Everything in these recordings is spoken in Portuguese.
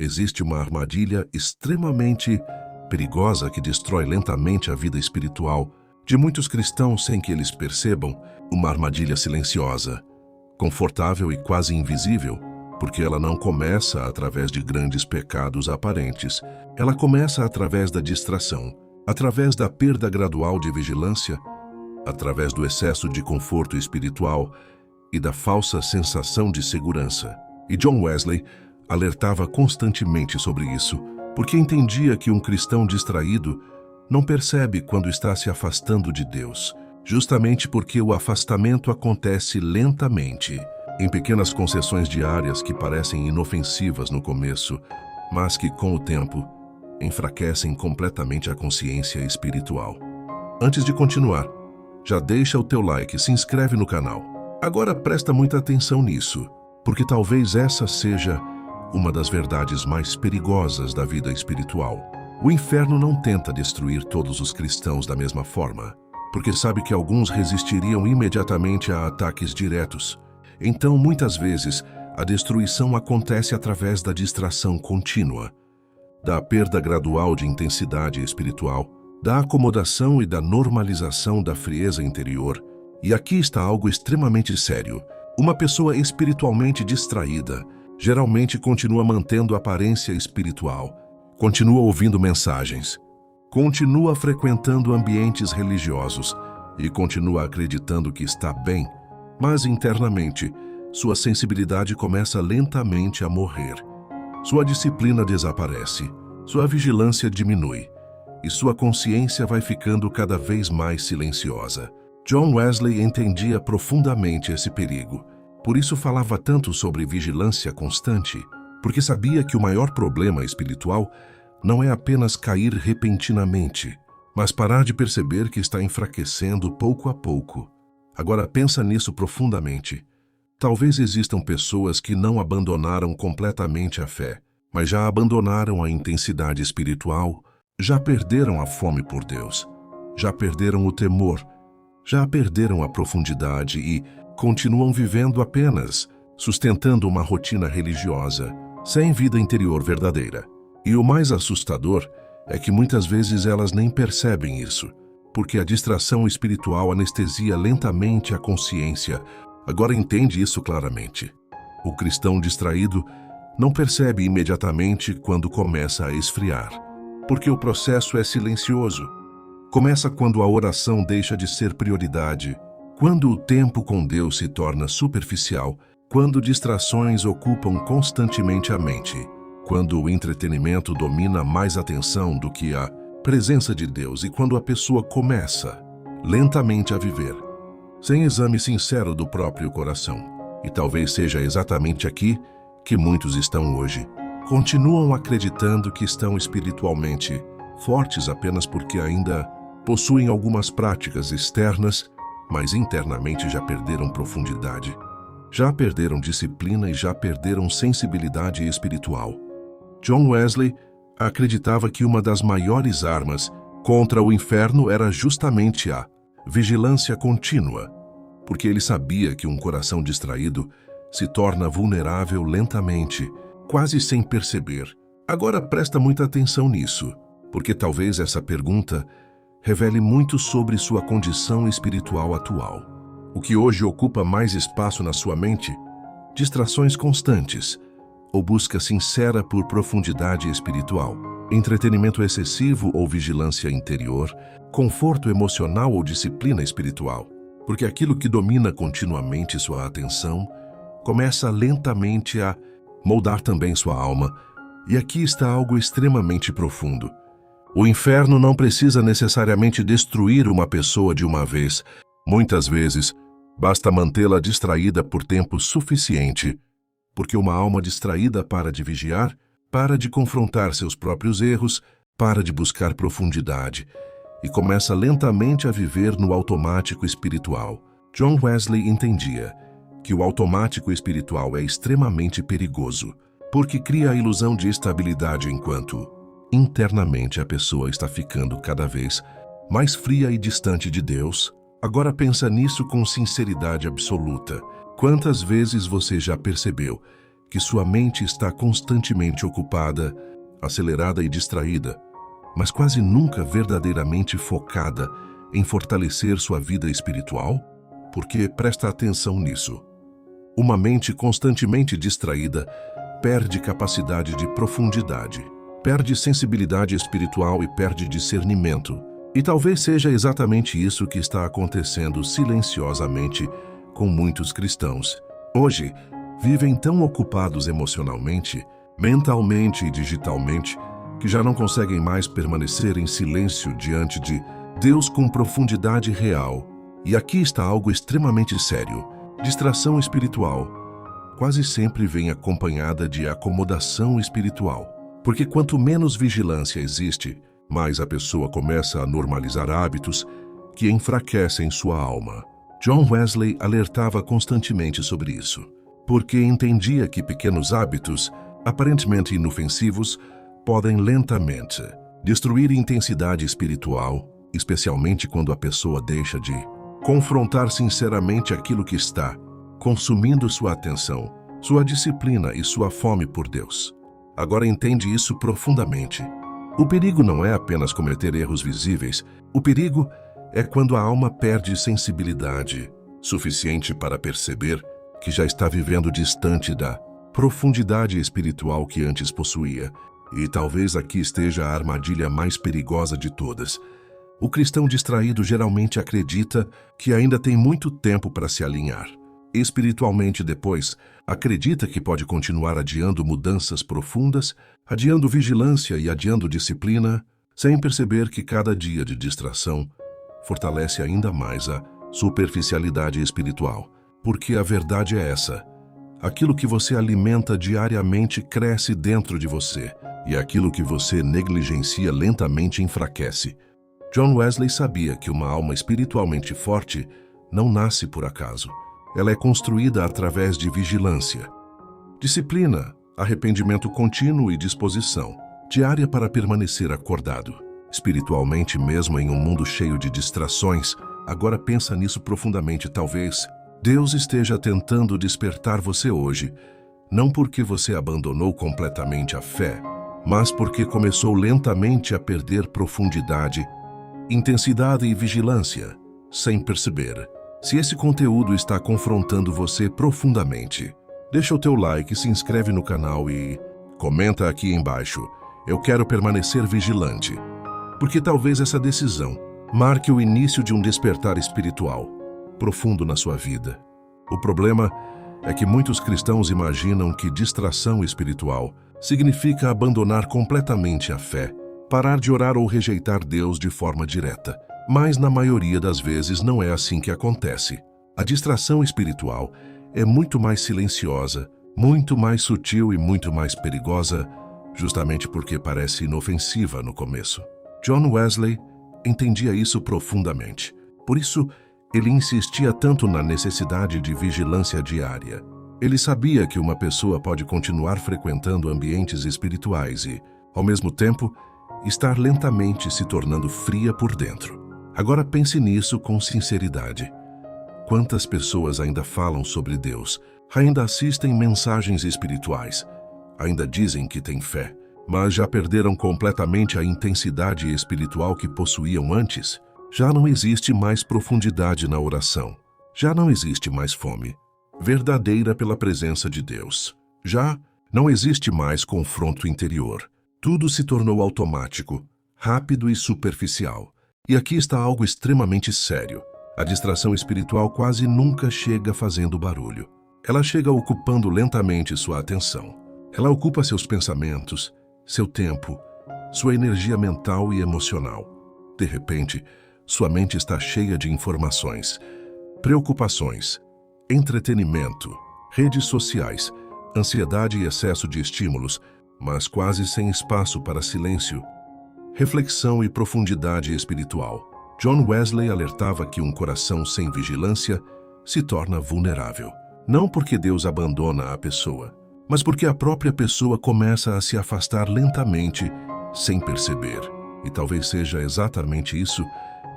Existe uma armadilha extremamente perigosa que destrói lentamente a vida espiritual de muitos cristãos sem que eles percebam, uma armadilha silenciosa, confortável e quase invisível, porque ela não começa através de grandes pecados aparentes. Ela começa através da distração, através da perda gradual de vigilância, através do excesso de conforto espiritual e da falsa sensação de segurança. E John Wesley alertava constantemente sobre isso, porque entendia que um cristão distraído não percebe quando está se afastando de Deus, justamente porque o afastamento acontece lentamente, em pequenas concessões diárias que parecem inofensivas no começo, mas que, com o tempo, enfraquecem completamente a consciência espiritual. Antes de continuar, já deixa o teu like e se inscreve no canal. Agora presta muita atenção nisso, porque talvez essa seja uma das verdades mais perigosas da vida espiritual. O inferno não tenta destruir todos os cristãos da mesma forma, porque sabe que alguns resistiriam imediatamente a ataques diretos. Então, muitas vezes, a destruição acontece através da distração contínua, da perda gradual de intensidade espiritual, da acomodação e da normalização da frieza interior. E aqui está algo extremamente sério. Uma pessoa espiritualmente distraída geralmente continua mantendo aparência espiritual, continua ouvindo mensagens, continua frequentando ambientes religiosos e continua acreditando que está bem, mas internamente sua sensibilidade começa lentamente a morrer. Sua disciplina desaparece, sua vigilância diminui e sua consciência vai ficando cada vez mais silenciosa. John Wesley entendia profundamente esse perigo. Por isso falava tanto sobre vigilância constante, porque sabia que o maior problema espiritual não é apenas cair repentinamente, mas parar de perceber que está enfraquecendo pouco a pouco. Agora pensa nisso profundamente. Talvez existam pessoas que não abandonaram completamente a fé, mas já abandonaram a intensidade espiritual, já perderam a fome por Deus, já perderam o temor, já perderam a profundidade e continuam vivendo apenas, sustentando uma rotina religiosa, sem vida interior verdadeira. E o mais assustador é que muitas vezes elas nem percebem isso, porque a distração espiritual anestesia lentamente a consciência. Agora entende isso claramente. O cristão distraído não percebe imediatamente quando começa a esfriar, porque o processo é silencioso. Começa quando a oração deixa de ser prioridade, quando o tempo com Deus se torna superficial, quando distrações ocupam constantemente a mente, quando o entretenimento domina mais atenção do que a presença de Deus e quando a pessoa começa lentamente a viver, sem exame sincero do próprio coração. E talvez seja exatamente aqui que muitos estão hoje. Continuam acreditando que estão espiritualmente fortes apenas porque ainda possuem algumas práticas externas, mas internamente já perderam profundidade, já perderam disciplina e já perderam sensibilidade espiritual. John Wesley acreditava que uma das maiores armas contra o inferno era justamente a vigilância contínua, porque ele sabia que um coração distraído se torna vulnerável lentamente, quase sem perceber. Agora presta muita atenção nisso, porque talvez essa pergunta revele muito sobre sua condição espiritual atual. O que hoje ocupa mais espaço na sua mente? Distrações constantes, ou busca sincera por profundidade espiritual, entretenimento excessivo ou vigilância interior, conforto emocional ou disciplina espiritual. Porque aquilo que domina continuamente sua atenção começa lentamente a moldar também sua alma. E aqui está algo extremamente profundo. O inferno não precisa necessariamente destruir uma pessoa de uma vez. Muitas vezes, basta mantê-la distraída por tempo suficiente, porque uma alma distraída para de vigiar, para de confrontar seus próprios erros, para de buscar profundidade e começa lentamente a viver no automático espiritual. John Wesley entendia que o automático espiritual é extremamente perigoso, porque cria a ilusão de estabilidade enquanto internamente a pessoa está ficando cada vez mais fria e distante de Deus. Agora pensa nisso com sinceridade absoluta. Quantas vezes você já percebeu que sua mente está constantemente ocupada, acelerada e distraída, mas quase nunca verdadeiramente focada em fortalecer sua vida espiritual? Porque presta atenção nisso. Uma mente constantemente distraída perde capacidade de profundidade, perde sensibilidade espiritual e perde discernimento. E talvez seja exatamente isso que está acontecendo silenciosamente com muitos cristãos. Hoje, vivem tão ocupados emocionalmente, mentalmente e digitalmente, que já não conseguem mais permanecer em silêncio diante de Deus com profundidade real. E aqui está algo extremamente sério. Distração espiritual quase sempre vem acompanhada de acomodação espiritual. Porque quanto menos vigilância existe, mais a pessoa começa a normalizar hábitos que enfraquecem sua alma. John Wesley alertava constantemente sobre isso, porque entendia que pequenos hábitos, aparentemente inofensivos, podem lentamente destruir intensidade espiritual, especialmente quando a pessoa deixa de confrontar sinceramente aquilo que está consumindo sua atenção, sua disciplina e sua fome por Deus. Agora entende isso profundamente. O perigo não é apenas cometer erros visíveis. O perigo é quando a alma perde sensibilidade suficiente para perceber que já está vivendo distante da profundidade espiritual que antes possuía. E talvez aqui esteja a armadilha mais perigosa de todas. O cristão distraído geralmente acredita que ainda tem muito tempo para se alinhar. Espiritualmente depois, acredita que pode continuar adiando mudanças profundas, adiando vigilância e adiando disciplina, sem perceber que cada dia de distração fortalece ainda mais a superficialidade espiritual. Porque a verdade é essa: aquilo que você alimenta diariamente cresce dentro de você, e aquilo que você negligencia lentamente enfraquece. John Wesley sabia que uma alma espiritualmente forte não nasce por acaso. Ela é construída através de vigilância, disciplina, arrependimento contínuo e disposição diária para permanecer acordado. Espiritualmente, mesmo em um mundo cheio de distrações, agora pensa nisso profundamente. Talvez Deus esteja tentando despertar você hoje, não porque você abandonou completamente a fé, mas porque começou lentamente a perder profundidade, intensidade e vigilância, sem perceber. Se esse conteúdo está confrontando você profundamente, deixa o teu like, se inscreve no canal e comenta aqui embaixo: eu quero permanecer vigilante. Porque talvez essa decisão marque o início de um despertar espiritual profundo na sua vida. O problema é que muitos cristãos imaginam que distração espiritual significa abandonar completamente a fé, parar de orar ou rejeitar Deus de forma direta. Mas na maioria das vezes não é assim que acontece. A distração espiritual é muito mais silenciosa, muito mais sutil e muito mais perigosa, justamente porque parece inofensiva no começo. John Wesley entendia isso profundamente. Por isso, ele insistia tanto na necessidade de vigilância diária. Ele sabia que uma pessoa pode continuar frequentando ambientes espirituais e, ao mesmo tempo, estar lentamente se tornando fria por dentro. Agora pense nisso com sinceridade. Quantas pessoas ainda falam sobre Deus, ainda assistem mensagens espirituais, ainda dizem que têm fé, mas já perderam completamente a intensidade espiritual que possuíam antes? Já não existe mais profundidade na oração. Já não existe mais fome verdadeira pela presença de Deus. Já não existe mais confronto interior. Tudo se tornou automático, rápido e superficial. E aqui está algo extremamente sério. A distração espiritual quase nunca chega fazendo barulho. Ela chega ocupando lentamente sua atenção. Ela ocupa seus pensamentos, seu tempo, sua energia mental e emocional. De repente, sua mente está cheia de informações, preocupações, entretenimento, redes sociais, ansiedade e excesso de estímulos, mas quase sem espaço para silêncio, reflexão e profundidade espiritual. John Wesley alertava que um coração sem vigilância se torna vulnerável. Não porque Deus abandona a pessoa, mas porque a própria pessoa começa a se afastar lentamente, sem perceber. E talvez seja exatamente isso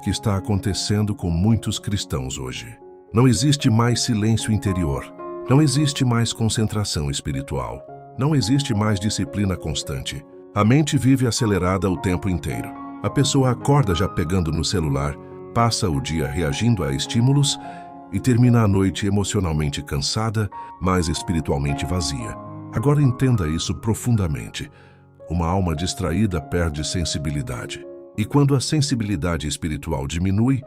que está acontecendo com muitos cristãos hoje. Não existe mais silêncio interior. Não existe mais concentração espiritual. Não existe mais disciplina constante. A mente vive acelerada o tempo inteiro. A pessoa acorda já pegando no celular, passa o dia reagindo a estímulos e termina a noite emocionalmente cansada, mas espiritualmente vazia. Agora entenda isso profundamente. Uma alma distraída perde sensibilidade. E quando a sensibilidade espiritual diminui,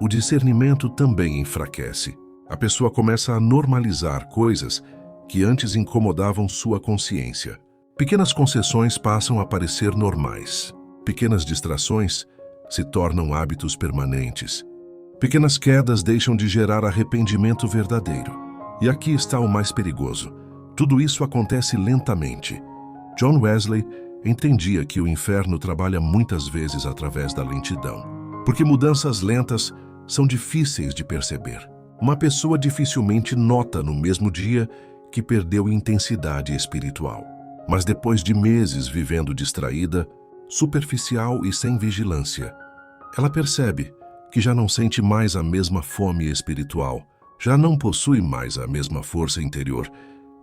o discernimento também enfraquece. A pessoa começa a normalizar coisas que antes incomodavam sua consciência. Pequenas concessões passam a parecer normais. Pequenas distrações se tornam hábitos permanentes. Pequenas quedas deixam de gerar arrependimento verdadeiro. E aqui está o mais perigoso. Tudo isso acontece lentamente. John Wesley entendia que o inferno trabalha muitas vezes através da lentidão, porque mudanças lentas são difíceis de perceber. Uma pessoa dificilmente nota no mesmo dia que perdeu intensidade espiritual. Mas depois de meses vivendo distraída, superficial e sem vigilância, ela percebe que já não sente mais a mesma fome espiritual, já não possui mais a mesma força interior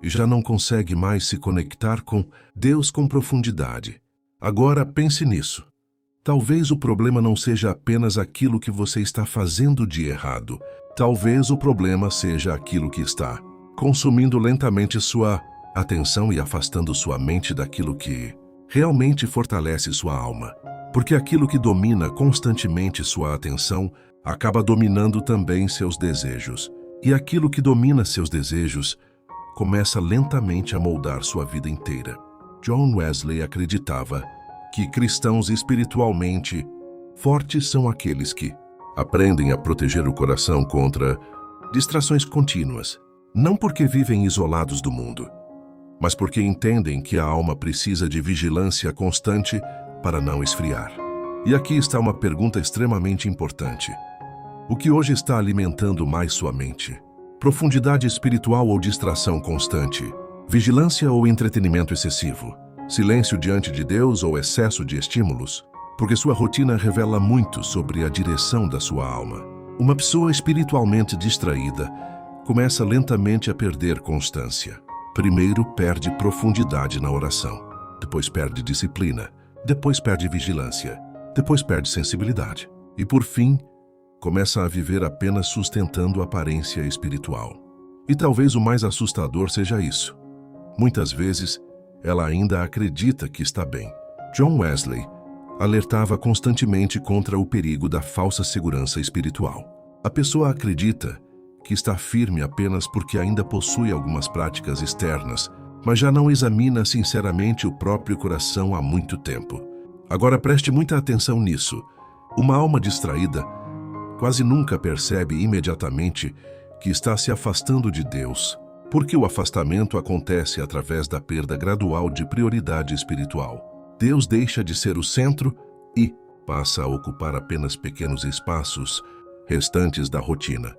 e já não consegue mais se conectar com Deus com profundidade. Agora pense nisso. Talvez o problema não seja apenas aquilo que você está fazendo de errado. Talvez o problema seja aquilo que está consumindo lentamente sua atenção e afastando sua mente daquilo que realmente fortalece sua alma. Porque aquilo que domina constantemente sua atenção acaba dominando também seus desejos. E aquilo que domina seus desejos começa lentamente a moldar sua vida inteira. John Wesley acreditava que cristãos espiritualmente fortes são aqueles que aprendem a proteger o coração contra distrações contínuas, não porque vivem isolados do mundo, mas porque entendem que a alma precisa de vigilância constante para não esfriar. E aqui está uma pergunta extremamente importante. O que hoje está alimentando mais sua mente? Profundidade espiritual ou distração constante? Vigilância ou entretenimento excessivo? Silêncio diante de Deus ou excesso de estímulos? Porque sua rotina revela muito sobre a direção da sua alma. Uma pessoa espiritualmente distraída começa lentamente a perder constância. Primeiro perde profundidade na oração, depois perde disciplina, depois perde vigilância, depois perde sensibilidade e, por fim, começa a viver apenas sustentando a aparência espiritual. E talvez o mais assustador seja isso. Muitas vezes, ela ainda acredita que está bem. John Wesley alertava constantemente contra o perigo da falsa segurança espiritual. A pessoa acredita que está firme apenas porque ainda possui algumas práticas externas, mas já não examina sinceramente o próprio coração há muito tempo. Agora preste muita atenção nisso. Uma alma distraída quase nunca percebe imediatamente que está se afastando de Deus, porque o afastamento acontece através da perda gradual de prioridade espiritual. Deus deixa de ser o centro e passa a ocupar apenas pequenos espaços restantes da rotina.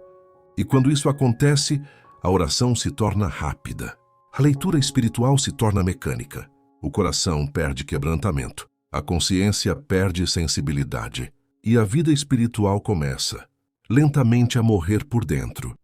E quando isso acontece, a oração se torna rápida. A leitura espiritual se torna mecânica. O coração perde quebrantamento. A consciência perde sensibilidade. E a vida espiritual começa, lentamente, a morrer por dentro,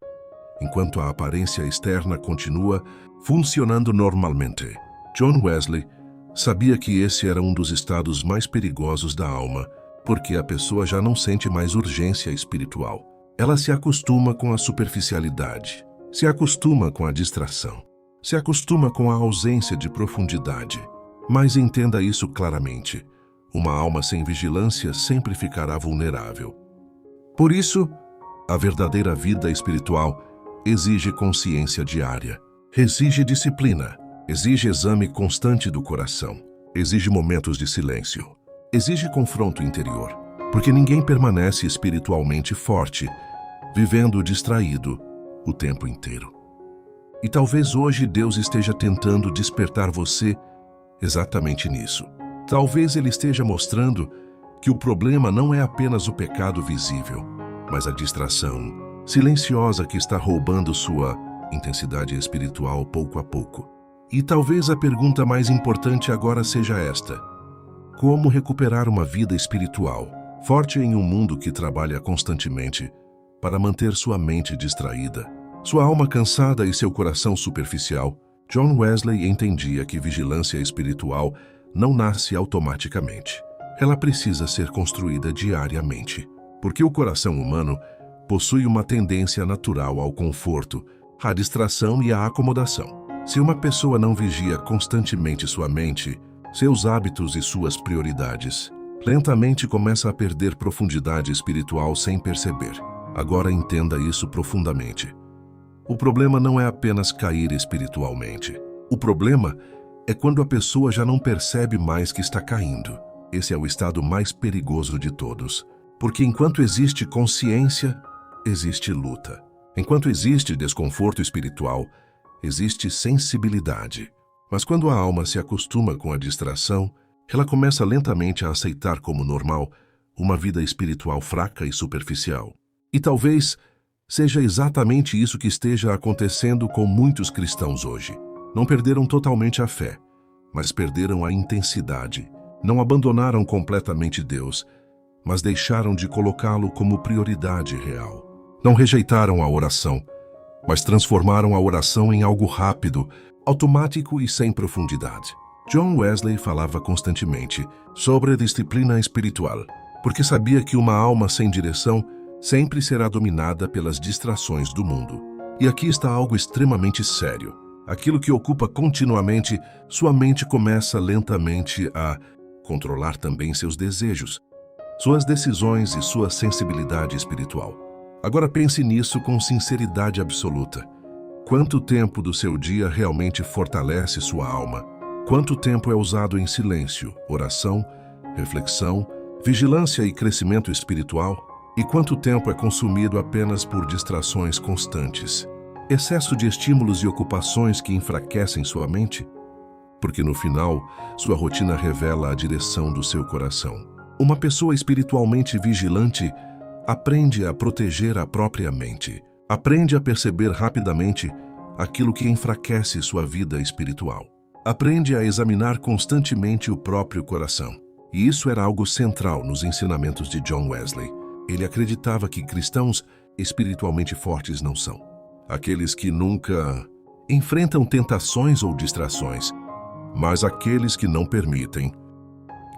enquanto a aparência externa continua funcionando normalmente. John Wesley sabia que esse era um dos estados mais perigosos da alma, porque a pessoa já não sente mais urgência espiritual. Ela se acostuma com a superficialidade, se acostuma com a distração, se acostuma com a ausência de profundidade. Mas entenda isso claramente. Uma alma sem vigilância sempre ficará vulnerável. Por isso, a verdadeira vida espiritual exige consciência diária, exige disciplina, exige exame constante do coração, exige momentos de silêncio, exige confronto interior, porque ninguém permanece espiritualmente forte, vivendo distraído o tempo inteiro. E talvez hoje Deus esteja tentando despertar você exatamente nisso. Talvez Ele esteja mostrando que o problema não é apenas o pecado visível, mas a distração silenciosa que está roubando sua intensidade espiritual pouco a pouco. E talvez a pergunta mais importante agora seja esta: como recuperar uma vida espiritual forte em um mundo que trabalha constantemente para manter sua mente distraída? Sua alma cansada e seu coração superficial, John Wesley entendia que vigilância espiritual não nasce automaticamente. Ela precisa ser construída diariamente, porque o coração humano possui uma tendência natural ao conforto, à distração e à acomodação. Se uma pessoa não vigia constantemente sua mente, seus hábitos e suas prioridades, lentamente começa a perder profundidade espiritual sem perceber. Agora entenda isso profundamente. O problema não é apenas cair espiritualmente. O problema é quando a pessoa já não percebe mais que está caindo. Esse é o estado mais perigoso de todos, porque enquanto existe consciência, existe luta. Enquanto existe desconforto espiritual, existe sensibilidade. Mas quando a alma se acostuma com a distração, ela começa lentamente a aceitar como normal uma vida espiritual fraca e superficial. E talvez seja exatamente isso que esteja acontecendo com muitos cristãos hoje. Não perderam totalmente a fé, mas perderam a intensidade. Não abandonaram completamente Deus, mas deixaram de colocá-lo como prioridade real. Não rejeitaram a oração, mas transformaram a oração em algo rápido, automático e sem profundidade. John Wesley falava constantemente sobre a disciplina espiritual, porque sabia que uma alma sem direção sempre será dominada pelas distrações do mundo. E aqui está algo extremamente sério. Aquilo que ocupa continuamente, sua mente começa lentamente a controlar também seus desejos, suas decisões e sua sensibilidade espiritual. Agora pense nisso com sinceridade absoluta. Quanto tempo do seu dia realmente fortalece sua alma? Quanto tempo é usado em silêncio, oração, reflexão, vigilância e crescimento espiritual? E quanto tempo é consumido apenas por distrações constantes? Excesso de estímulos e ocupações que enfraquecem sua mente? Porque no final, sua rotina revela a direção do seu coração. Uma pessoa espiritualmente vigilante aprende a proteger a própria mente. Aprende a perceber rapidamente aquilo que enfraquece sua vida espiritual. Aprende a examinar constantemente o próprio coração. E isso era algo central nos ensinamentos de John Wesley. Ele acreditava que cristãos espiritualmente fortes não são aqueles que nunca enfrentam tentações ou distrações, mas aqueles que não permitem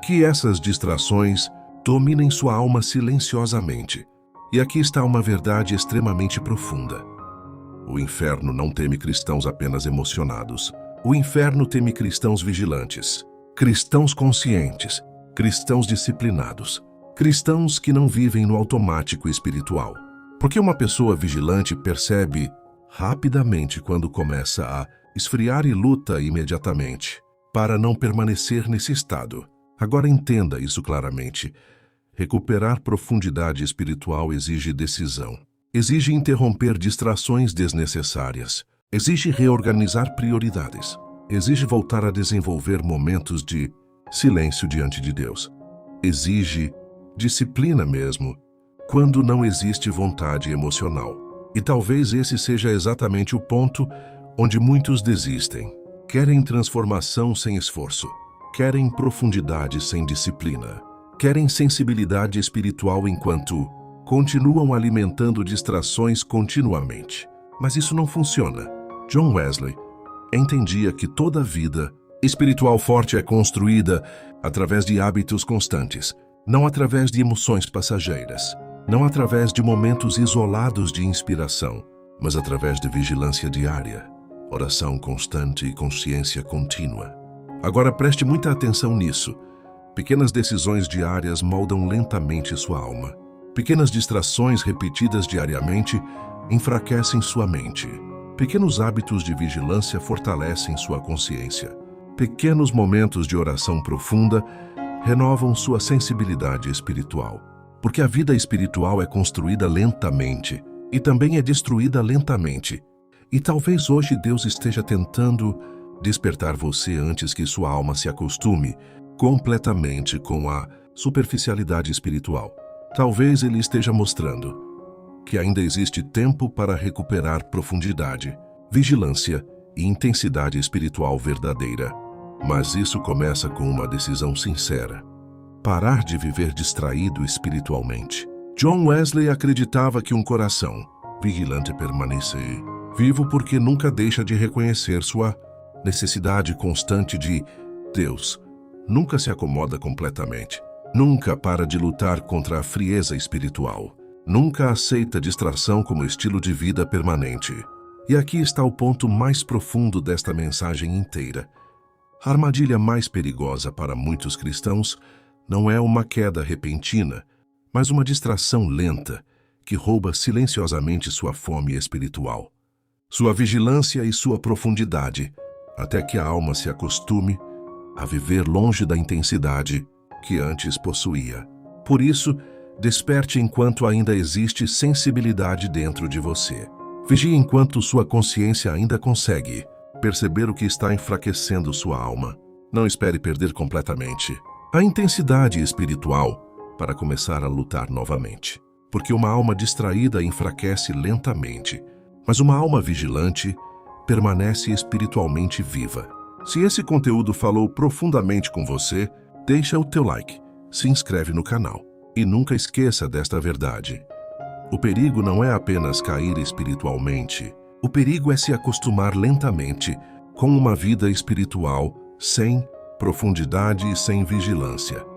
que essas distrações dominem sua alma silenciosamente. E aqui está uma verdade extremamente profunda. O inferno não teme cristãos apenas emocionados. O inferno teme cristãos vigilantes, cristãos conscientes, cristãos disciplinados, cristãos que não vivem no automático espiritual. Porque uma pessoa vigilante percebe rapidamente quando começa a esfriar e luta imediatamente para não permanecer nesse estado. Agora entenda isso claramente. Recuperar profundidade espiritual exige decisão. Exige interromper distrações desnecessárias. Exige reorganizar prioridades. Exige voltar a desenvolver momentos de silêncio diante de Deus. Exige disciplina mesmo, quando não existe vontade emocional. E talvez esse seja exatamente o ponto onde muitos desistem. Querem transformação sem esforço. Querem profundidade sem disciplina. Querem sensibilidade espiritual enquanto continuam alimentando distrações continuamente. Mas isso não funciona. John Wesley entendia que toda vida espiritual forte é construída através de hábitos constantes, não através de emoções passageiras, não através de momentos isolados de inspiração, mas através de vigilância diária, oração constante e consciência contínua. Agora preste muita atenção nisso. Pequenas decisões diárias moldam lentamente sua alma. Pequenas distrações repetidas diariamente enfraquecem sua mente. Pequenos hábitos de vigilância fortalecem sua consciência. Pequenos momentos de oração profunda renovam sua sensibilidade espiritual. Porque a vida espiritual é construída lentamente e também é destruída lentamente. E talvez hoje Deus esteja tentando despertar você antes que sua alma se acostume completamente com a superficialidade espiritual. Talvez Ele esteja mostrando que ainda existe tempo para recuperar profundidade, vigilância e intensidade espiritual verdadeira. Mas isso começa com uma decisão sincera. Parar de viver distraído espiritualmente. John Wesley acreditava que um coração vigilante permanece. Vivo porque nunca deixa de reconhecer sua necessidade constante de Deus. Nunca se acomoda completamente. Nunca para de lutar contra a frieza espiritual. Nunca aceita distração como estilo de vida permanente. E aqui está o ponto mais profundo desta mensagem inteira. A armadilha mais perigosa para muitos cristãos não é uma queda repentina, mas uma distração lenta que rouba silenciosamente sua fome espiritual, sua vigilância e sua profundidade, até que a alma se acostume a viver longe da intensidade que antes possuía. Por isso, desperte enquanto ainda existe sensibilidade dentro de você. Vigie enquanto sua consciência ainda consegue perceber o que está enfraquecendo sua alma. Não espere perder completamente a intensidade espiritual para começar a lutar novamente. Porque uma alma distraída enfraquece lentamente, mas uma alma vigilante permanece espiritualmente viva. Se esse conteúdo falou profundamente com você, deixa o teu like, se inscreve no canal e nunca esqueça desta verdade. O perigo não é apenas cair espiritualmente, o perigo é se acostumar lentamente com uma vida espiritual sem profundidade e sem vigilância.